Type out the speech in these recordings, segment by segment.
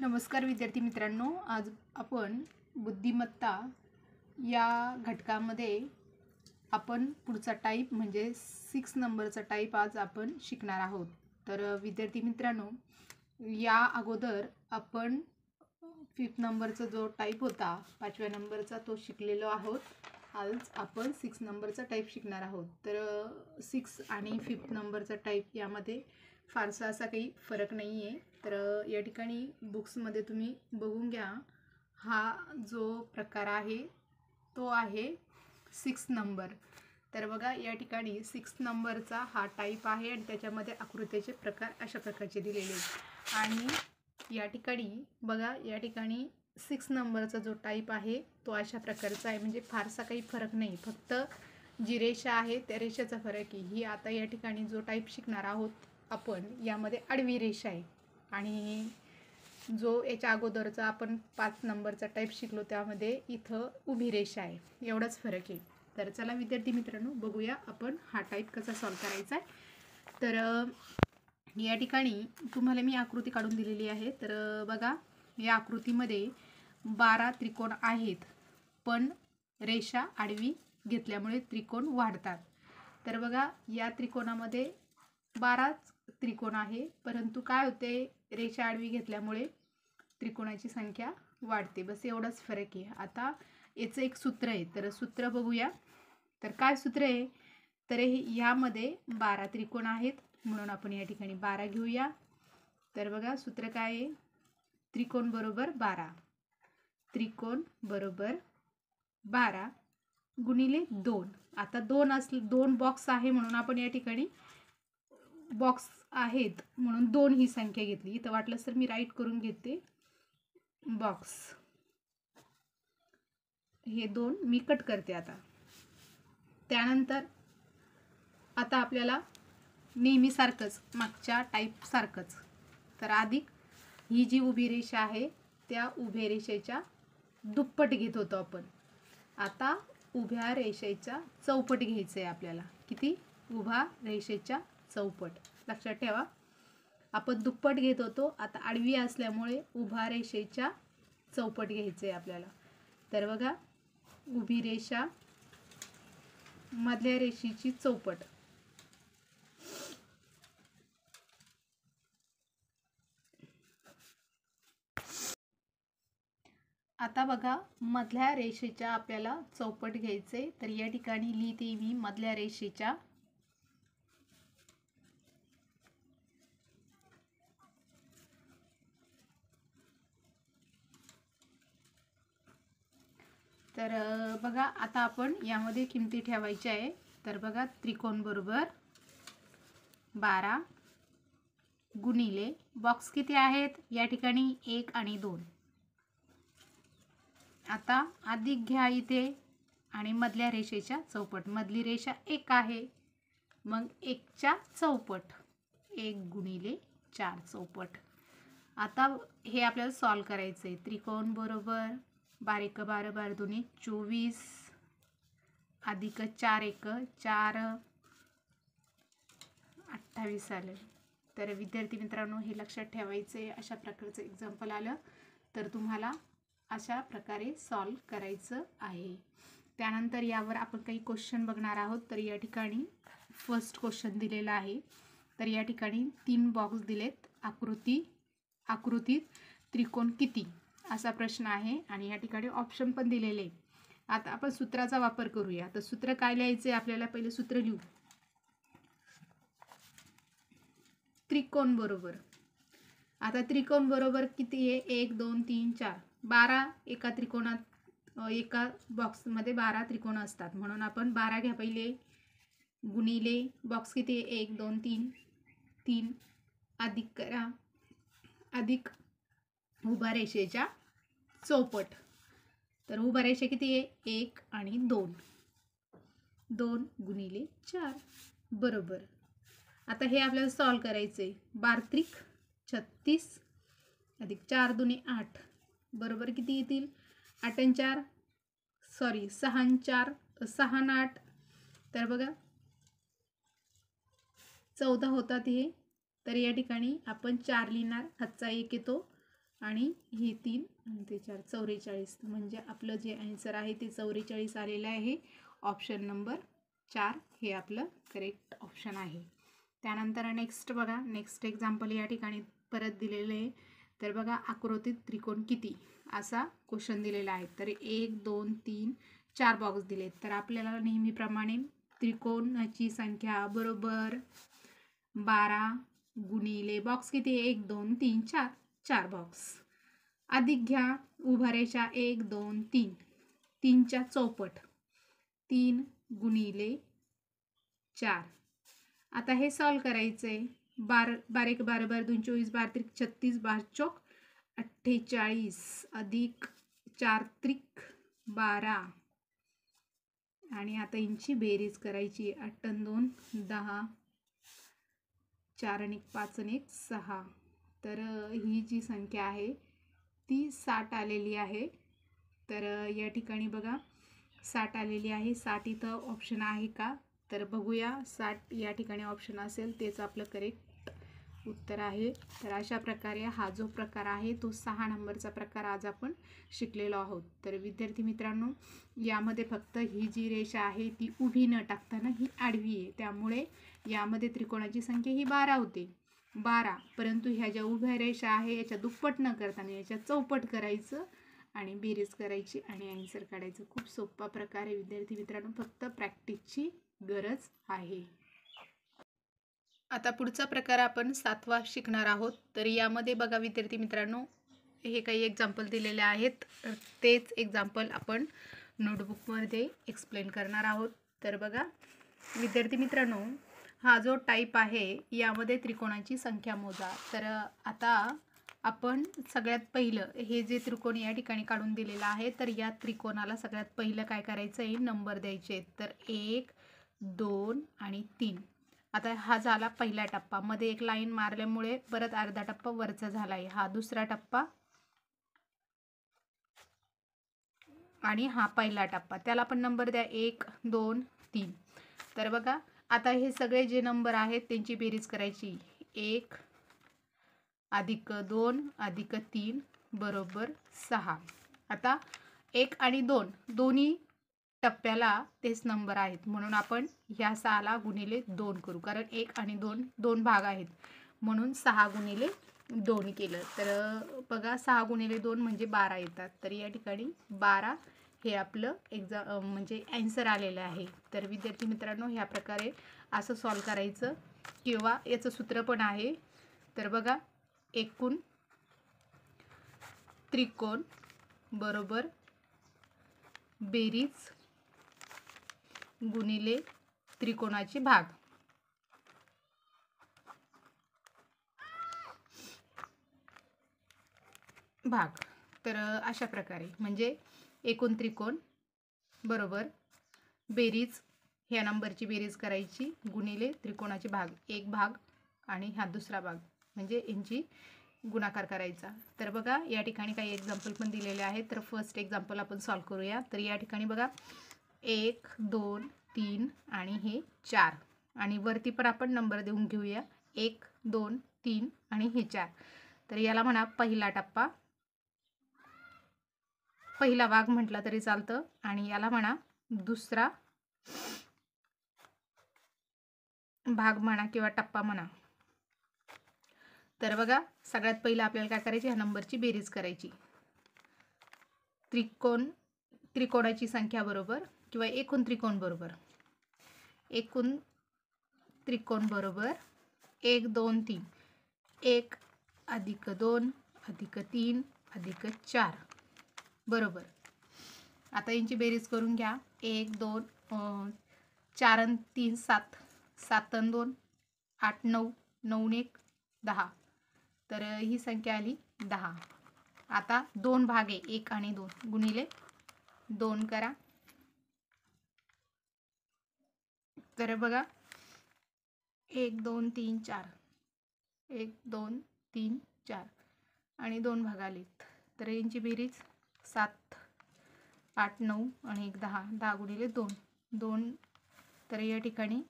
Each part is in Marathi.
नमस्कार विद्यार्थी मित्रांनो, आज आपण बुद्धिमत्ता या घटकामध्ये आपण पुढचा टाईप म्हणजे 6 नंबरचा टाईप आज आपण शिकणार आहोत। तर विद्यार्थी मित्रांनो, या अगोदर आपण 5th नंबरचा जो टाईप होता 5व्या नंबरचा तो शिकलेलो आहोत। आज आपण 6 नंबरचा टाईप शिकणार आहोत। तर 6 आणि 5th नंबरचा टाईप यामध्ये फारसा असा काही फरक नाही आहे। तर या ठिकाणी बुक्समध्ये तुम्ही बघून घ्या, हा जो प्रकार आहे तो आहे 6 नंबर। तर बघा या ठिकाणी 6 नंबरचा हा टाईप आहे आणि त्याच्यामध्ये आकृतीचे प्रकार अशा प्रकारचे दिलेले आहेत। आणि या ठिकाणी बघा, या ठिकाणी 6 नंबरचा जो टाईप आहे तो अशा प्रकारचा आहे, म्हणजे फारसा काही फरक नाही, फक्त जी रेषा आहे त्या रेषेचा फरक आहे। ही आता या ठिकाणी जो टाईप शिकणार आहोत आपण यामध्ये आडवी रेषा आहे आणि जो याच्या अगोदरचा आपण 5 नंबरचा टाईप शिकलो त्यामध्ये इथं उभी रेषा आहे, एवढाच फरक आहे। तर चला विद्यार्थी मित्रांनो, बघूया आपण हा टाईप कसा सॉल्व करायचा आहे। तर या ठिकाणी तुम्हाला मी आकृती काढून दिलेली आहे। तर बघा, या आकृतीमध्ये 12 त्रिकोण आहेत, पण रेषा आडवी घेतल्यामुळे त्रिकोण वाढतात। तर बघा, या त्रिकोणामध्ये 12 त्रिकोण आहे, परंतु काय होते, रेषा आडवी घेतल्यामुळे त्रिकोणाची संख्या वाढते, बस एवढाच फरक आहे। आता याचं एक सूत्र आहे, तर सूत्र बघूया। तर काय सूत्र आहे, तर यामध्ये 12 त्रिकोण आहेत म्हणून आपण या ठिकाणी 12 घेऊया। तर बघा सूत्र काय आहे, त्रिकोण बरोबर 12, त्रिकोण बरोबर 12 गुणिले 2। आता 2 असले, 2 बॉक्स आहे म्हणून आपण या ठिकाणी बॉक्स आहेत म्हणून 2 ही संख्या घेतली। इथं वाटलं तर मी राईट करून घेते, बॉक्स हे 2 मी कट करते। आता त्यानंतर आता आपल्याला नेहमी सारखंच, मागच्या टाईप सारखंच, तर अधिक ही जी उभी रेषा आहे त्या उभ्या रेषेच्या दुप्पट घेत होतो आपण। आता उभ्या रेषेच्या चौपट घ्यायचं आहे आपल्याला। किती? उभ्या रेषेच्या चौपट। लक्षात ठेवा, आपण दुप्पट घेत होतो, आता आडवी असल्यामुळे उभ्या रेषेच्या चौपट घ्यायचं आहे आपल्याला। तर बघा, उभी रेषा मधल्या रेषेची चौपट। आता बघा, मधल्या रेषेच्या आपल्याला चौपट घ्यायचे, तर या ठिकाणी लिहिते मी मधल्या रेषेच्या। तर बघा, आता आपण यामध्ये किमती ठेवायच्या आहे। तर बघा, त्रिकोण बरोबर 12 गुणिले बॉक्स किती आहेत या ठिकाणी, 1 आणि 2। आता अधिक घ्या इथे आणि मधल्या रेषेच्या चौपट, मधली रेषा 1 आहे, मग 1च्या चौपट, 1 गुणिले 4 चौपट। आता हे आपल्याला सॉल्व करायचं आहे। त्रिकोण बरोबर 12 × 12 12 2 24 अधिक 4 1 4 28 आलं। तर विद्यार्थी मित्रांनो, हे लक्षात ठेवायचं आहे। अशा प्रकारचं एक्झाम्पल आलं तर तुम्हाला अशा प्रकारे सॉल्व करायचं आहे। त्यानंतर यावर आपण काही क्वेश्चन बघणार आहोत। तर या ठिकाणी फर्स्ट क्वेश्चन दिलेला आहे। तर या ठिकाणी 3 बॉक्स दिलेत, आकृतीत त्रिकोण किती असा प्रश्न आहे आणि या ठिकाणी ऑप्शन पण दिलेले। आता आपण सूत्राचा वापर करूया। तर सूत्र काय लिहायचे आपल्याला, पहिले सूत्र लिहू। त्रिकोण बरोबर, आता त्रिकोण बरोबर किती आहे, 1 2 3 4 12 एका त्रिकोणात, एका बॉक्समध्ये 12 त्रिकोण असतात म्हणून आपण 12 घ्या पहिले, गुणिले बॉक्स किती आहे, 1 2 3 3 अधिक करा, अधिक उभ्या रेषेच्या चौपट। तर उभ्या रेषा किती आहे, 1 आणि 2, 2 गुणिले 4 बरोबर। आता हे आपल्याला सॉल्व करायचे, 12 त्रिक 36 अधिक 4 दुने 8 बरोबर किती येतील, 8 आणि 4 सॉरी 6 आणि 4 6 आणि 8, तर बघा 14 होतात हे। तर या ठिकाणी आपण 4 लिहिणार, हातचा 1 येतो आणि ही 3 आणि ते 4 44. म्हणजे आपलं जे आन्सर आहे ते 44 आलेलं आहे. ऑप्शन नंबर 4 हे आपलं करेक्ट ऑप्शन आहे. त्यानंतर नेक्स्ट बघा, नेक्स्ट एक्झाम्पल या ठिकाणी परत दिलेलं आहे. तर बघा, आकृतीत त्रिकोण किती असा क्वेश्चन दिलेला आहे. तर 1 2 3 4 बॉक्स दिलेत. तर आपल्याला नेहमीप्रमाणे त्रिकोणाची संख्या बरोबर 12 गुणिले बॉक्स किती आहे 1 2 3 4 4 बॉक्स अधिक घ्या उभा रेषा 1 2 3 3च्या चौपट 3 गुणिले 4. आता हे सॉल्व करायचंय. 12 1 12 12 2 24 12 त्रिक 36 12 चौक 48 अधिक 4 त्रिक 12 आणि आता यांची बेरीज करायची. 8 आणि 2 10 4 आणि 5 आणि 1 6. तर ही जी संख्या आहे ती 60 आलेली आहे. तर या ठिकाणी बघा 60 आलेली आहे. 60 इथं ऑप्शन आहे का तर बघूया. 60 या ठिकाणी ऑप्शन असेल तेच आपलं करेक्ट उत्तर आहे. तर अशा प्रकारे हा जो प्रकार आहे तो 6 नंबरचा प्रकार आज आपण शिकलेलो आहोत. तर विद्यार्थी मित्रांनो, यामध्ये फक्त ही जी रेषा आहे ती उभी न टाकताना ही आडवी आहे. त्यामुळे यामध्ये त्रिकोणाची संख्या ही 12 होते 12. परंतु ह्या ज्या उभ्या रेषा आहे याच्या दुप्पट न करताना याच्या चौपट करायचं आणि बेरीज करायची आणि आन्सर काढायचं. खूप सोपा प्रकार आहे विद्यार्थी मित्रांनो, फक्त प्रॅक्टिसची गरज आहे. आता पुढचा प्रकार आपण 7वा शिकणार आहोत. तर यामध्ये बघा विद्यार्थी मित्रांनो, हे काही एक्झाम्पल दिलेले आहेत. तेच एक्झाम्पल आपण नोटबुकमध्ये एक्सप्लेन करणार आहोत. तर बघा विद्यार्थी मित्रांनो, हा जो टाईप आहे यामध्ये त्रिकोणाची संख्या मोजा. तर आता आपण सगळ्यात पहिलं हे जे त्रिकोण या ठिकाणी काढून दिलेलं आहे तर या त्रिकोणाला सगळ्यात पहिलं काय करायचं आहे, नंबर द्यायचे. तर 1 2 आणि 3. आता हा झाला पहिला टप्पा. मध्ये एक लाईन मारल्यामुळे परत अर्धा टप्पा वरचा झाला आहे. हा दुसरा टप्पा आणि हा पहिला टप्पा. त्याला पण नंबर द्या 1 2 3. तर बघा आता हे सगळे जे नंबर आहेत त्यांची बेरीज करायची. 1 अधिक 2 अधिक 3 बरोबर 6. आता 1 आणि 2 दोन्ही टप्प्याला तेच नंबर आहेत म्हणून आपण ह्या 6ला गुणिले 2 करू. कारण 1 आणि 2 दोन भाग आहेत म्हणून 6 गुणिले 2 केलं. तर बघा 6 गुणिले 2 म्हणजे 12 येतात. तर या ठिकाणी 12 हे आपलं म्हणजे आन्सर आलेलं आहे. तर विद्यार्थी मित्रांनो, ह्या प्रकारे असं सॉल्व करायचं किंवा याचं सूत्र पण आहे. तर बघा, एकूण त्रिकोण बरोबर बेरीज गुणिले त्रिकोणाचे भाग. तर अशा प्रकारे म्हणजे एकूण त्रिकोण बरोबर बेरीज, ह्या नंबरची बेरीज करायची गुणिले त्रिकोणाचे भाग. एक भाग आणि हा दुसरा भाग म्हणजे यांची गुणाकार करायचा. तर बघा या ठिकाणी काही एक्झाम्पल पण दिलेले आहेत. तर फर्स्ट एक्झाम्पल आपण सॉल्व करूया. तर या ठिकाणी बघा 1 2 3 आणि हे 4 आणि वरती पण आपण नंबर देऊन घेऊया 1 2 3 आणि हे 4. तर याला म्हणा पहिला टप्पा, पहिला भाग म्हटला तरी चालतं आणि याला म्हणा दुसरा भाग म्हणा किंवा टप्पा म्हणा. तर बघा सगळ्यात पहिलं आपल्याला काय करायची, ह्या नंबरची बेरीज करायची. त्रिकोणाची संख्या बरोबर किंवा एकूण त्रिकोण बरोबर 1 2 3. 1 अधिक 2 अधिक 3 अधिक 4 बरोबर. आता यांची बेरीज करून घ्या. 1 2 4 आणि 3 7 7 आणि 2 8 9 9 आणि 1 10. तर ही संख्या आली 10. आता दोन भाग आहे 1 आणि 2 गुणिले 2 करा. तर बघा 1 2 3 4 1 2 3 4 आणि 2 भाग आलेत. तर यांची बेरीज 7 8 9 आणि 1 10. 10 गुणिले 2 2. तर या ठिकाणी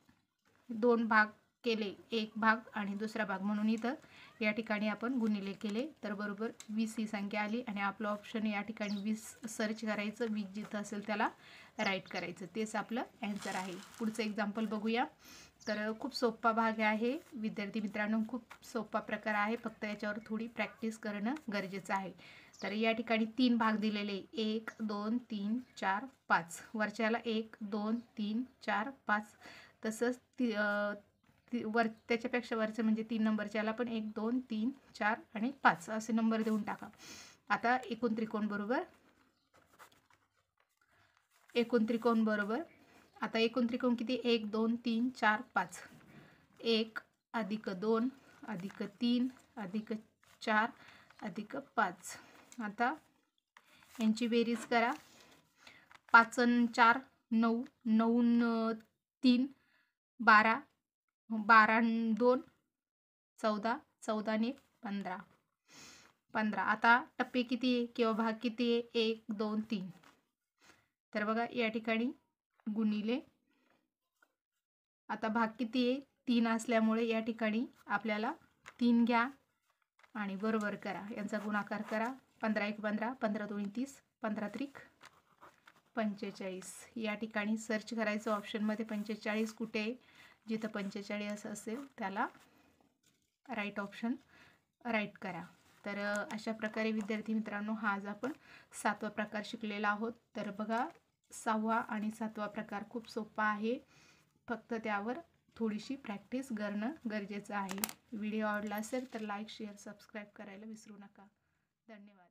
2 भाग केले, एक भाग आणि दुसरा भाग म्हणून इथं या ठिकाणी आपण गुणिले केले तर बरोबर 20 ही संख्या आली आणि आपलं ऑप्शन या ठिकाणी 20 सर्च करायचं, 20 जिथं असेल त्याला राईट करायचं, तेच आपलं ॲन्सर आहे. पुढचं एक्झाम्पल बघूया. तर खूप सोपा भाग आहे विद्यार्थी मित्रांनो, खूप सोपा प्रकार आहे, फक्त याच्यावर थोडी प्रॅक्टिस करणं गरजेचं आहे. तर या ठिकाणी 3 भाग दिलेले 1 2 3 4 5, वरच्याला 1 2 3 4 5, तसंच वर त्याच्यापेक्षा वरचं म्हणजे 3 नंबरच्याला पण 1 2 3 4 आणि 5 असे नंबर देऊन टाका. आता एकूण त्रिकोण बरोबर आता एकूण त्रिकोण किती? 1 2 3 4 5, 1 अधिक 2 अधिक 3 अधिक 4 अधिक 5. आता यांची बेरीज करा. 5 आणि 4 9, 9 आणि 3 12, 12 आणि 2 14, 14 आणि 15, 15. आता टप्पे किती आहे किंवा भाग किती आहे? 1 2 3. तर बघा या ठिकाणी गुणिले, आता भाग किती आहे? 3 असल्यामुळे या ठिकाणी आपल्याला 3 घ्या आणि बरोबर करा, यांचा गुणाकार करा. 15 1 15, 15 2 30, 15 त्रिक 45. या ठिकाणी सर्च करायचं ऑप्शनमध्ये 45 कुठे आहे, जिथं 45 असेल त्याला राईट ऑप्शन राईट करा. तर अशा प्रकारे विद्यार्थी मित्रांनो हा आज आपण 7वा प्रकार शिकलेला आहोत. तर बघा 6वा आणि 7वा प्रकार खूप सोपा आहे, फक्त त्यावर थोडीशी प्रॅक्टिस करणं गरजेचं आहे. व्हिडिओ आवडला असेल तर लाईक शेअर सबस्क्राईब करायला विसरू नका. धन्यवाद.